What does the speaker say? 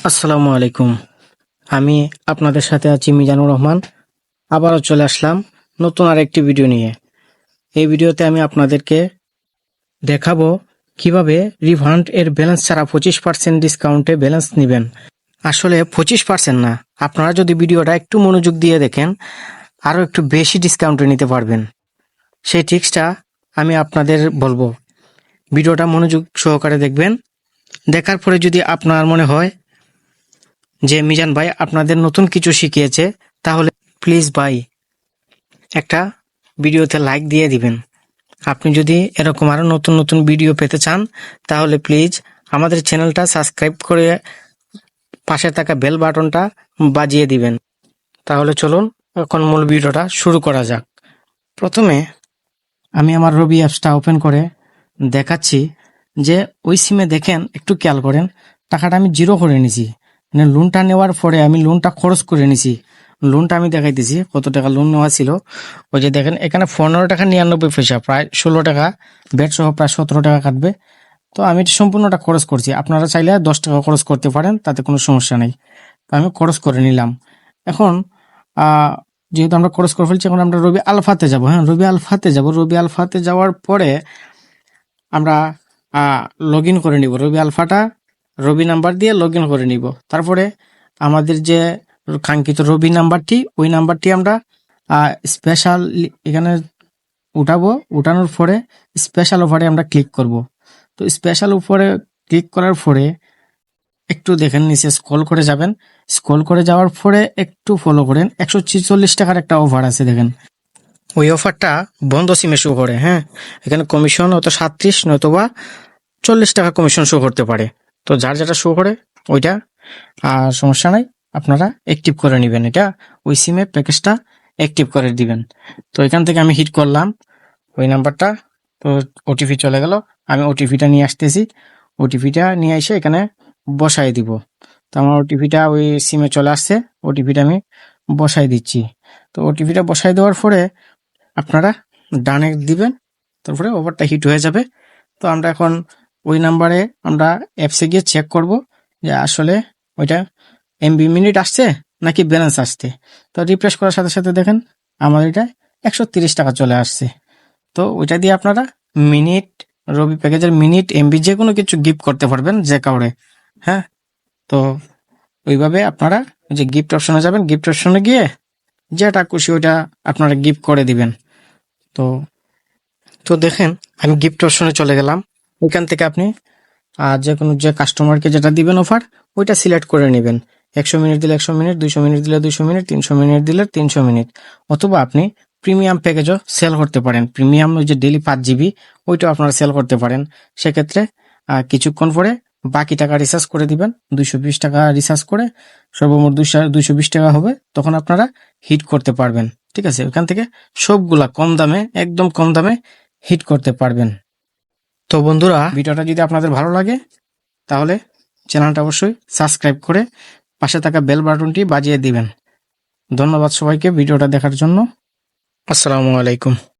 আসসালামু আলাইকুম। আমি আপনাদের সাথে আছি মিজানুর রহমান। আবারও চলে আসলাম নতুন আরেকটি ভিডিও নিয়ে। এই ভিডিওতে আমি আপনাদেরকে দেখাবো কিভাবে রিভান্ড এর ব্যালেন্স ছাড়া 25% ডিসকাউন্টে ব্যালেন্স নেবেন। আসলে 25% না, আপনারা যদি ভিডিওটা একটু মনোযোগ দিয়ে দেখেন আরও একটু বেশি ডিসকাউন্টে নিতে পারবেন। সেই ট্রিক্সটা আমি আপনাদের বলবো। ভিডিওটা মনোযোগ সহকারে দেখবেন। দেখার পরে যদি আপনার মনে হয় যে মিজান ভাই আপনাদের নতুন কিছু শিখিয়েছে, তাহলে প্লিজ ভাই একটা ভিডিওতে লাইক দিয়ে দিবেন। আপনি যদি এরকম আরো নতুন নতুন ভিডিও পেতে চান তাহলে প্লিজ আমাদের চ্যানেলটা সাবস্ক্রাইব করে পাশে থাকা বেল বাটনটা বাজিয়ে দিবেন। তাহলে চলুন এখন মূল ভিডিওটা শুরু করা যাক। প্রথমে আমি আমার রবি অ্যাপসটা ওপেন করে দেখাচ্ছি যে ওই সিমে দেখেন, একটু খেয়াল করেন, টাকাটা আমি জিরো করে নিছি। মানে লোনটা নেওয়ার পরে আমি লোনটা খরচ করে নিছি। লোনটা আমি দেখাইতেছি কত টাকা লোন নেওয়া ছিল। ওই যে দেখেন এখানে 15 টাকা 99 পয়সা, প্রায় 16 টাকা, ব্যাট সহ প্রায় 17 টাকা কাটবে। তো আমি এটা সম্পূর্ণটা খরচ করছি। আপনারা চাইলে 10 টাকা খরচ করতে পারেন, তাতে কোনো সমস্যা নেই। তো আমি খরচ করে নিলাম। এখন যেহেতু আমরা খরচ করে ফেলছি, এখন আমরা রবি আলফাতে যাব। হ্যাঁ, রবি আলফাতে যাব। রবি আলফাতে যাওয়ার পরে আমরা লগ ইন করে নিব। রবি আলফাটা রবি নাম্বার দিয়ে লগ ইন করে নিব। তারপরে আমাদের যে কাঙ্ক্ষিত রবি নাম্বারটি, ওই নাম্বারটি আমরা স্পেশাল এখানে উঠাবো। উঠানোর পরে স্পেশাল অফারে আমরা ক্লিক করব। তো স্পেশাল উপরে ক্লিক করার পরে একটু দেখেন নিচে স্ক্রল করে যাবেন। স্ক্রল করে যাওয়ার পরে একটু ফলো করেন, 146 টাকার একটা অফার আছে দেখেন। ওই অফারটা বন্ধ সিমে শো করে। হ্যাঁ, এখানে কমিশন হয়তো 37 নয়তোবা 40 টাকা কমিশন শো করতে পারে। তো যার যেটা শো করে ওইটা সমস্যা নাই, আপনারা অ্যাক্টিভ করে নেবেন। এটা ওই সিমে প্যাকেজটা অ্যাক্টিভ করে দিবেন। তো এখান থেকে আমি হিট করলাম ওই নাম্বারটা। তো ওটিপি চলে গেল, আমি ওটিপিটা নিয়ে আসতেছি। ওটিপিটা নিয়ে এসে এখানে বসাই দিব। তো আমার ওটিপিটা ওই সিমে চলে আসছে, ওটিপিটা আমি বসাই দিচ্ছি। তো ওটিপিটা বসাই দেওয়ার পরে আপনারা ডানে দিবেন, তারপরে ওভারটা হিট হয়ে যাবে। তো আমরা এখন ওই নাম্বারে আমরা অ্যাপসে গিয়ে চেক করব যে আসলে ওইটা এমবি মিনিট আসছে নাকি ব্যালেন্স আসছে। তো রিফ্রেশ করার সাথে সাথে দেখেন আমাদের এটা 130 টাকা চলে আসছে। তো ওইটা দিয়ে আপনারা মিনিট, রবি প্যাকেজের মিনিট, এমবি যে কোনো কিছু গিফট করতে পারবেন যে কাউরে। হ্যাঁ, তো ওইভাবে আপনারা ওই যে গিফট অপশনে যাবেন, গিফট অপশনে গিয়ে যেটা খুশি ওইটা আপনারা গিফট করে দিবেন। তো তো দেখেন আমি গিফট অপশনে চলে গেলাম। ওইখান থেকে আপনি যে কোনো যে কাস্টমারকে যেটা দিবেন অফার, ওইটা সিলেক্ট করে নেবেন। 100 মিনিট দিলে 100 মিনিট, 200 মিনিট দিলে 200 মিনিট, 300 মিনিট দিলে 300 মিনিট। অথবা আপনি প্রিমিয়াম প্যাকেজও সেল করতে পারেন। প্রিমিয়াম ওই যে ডেলি 5 GB, ওইটাও আপনারা সেল করতে পারেন। সেক্ষেত্রে কিছুক্ষণ পরে বাকি টাকা রিচার্জ করে দিবেন। 220 টাকা রিচার্জ করে সর্বমোট 220 টাকা হবে, তখন আপনারা হিট করতে পারবেন। ঠিক আছে, ওখান থেকে সবগুলা কম দামে, একদম কম দামে হিট করতে পারবেন। তো বন্ধুরা, ভিডিওটা যদি আপনাদের ভালো লাগে তাহলে চ্যানেলটা অবশ্যই সাবস্ক্রাইব করে পাশে থাকা বেল বাটনটি বাজিয়ে দিবেন। ধন্যবাদ সবাইকে ভিডিওটা দেখার জন্য। আসসালামু আলাইকুম।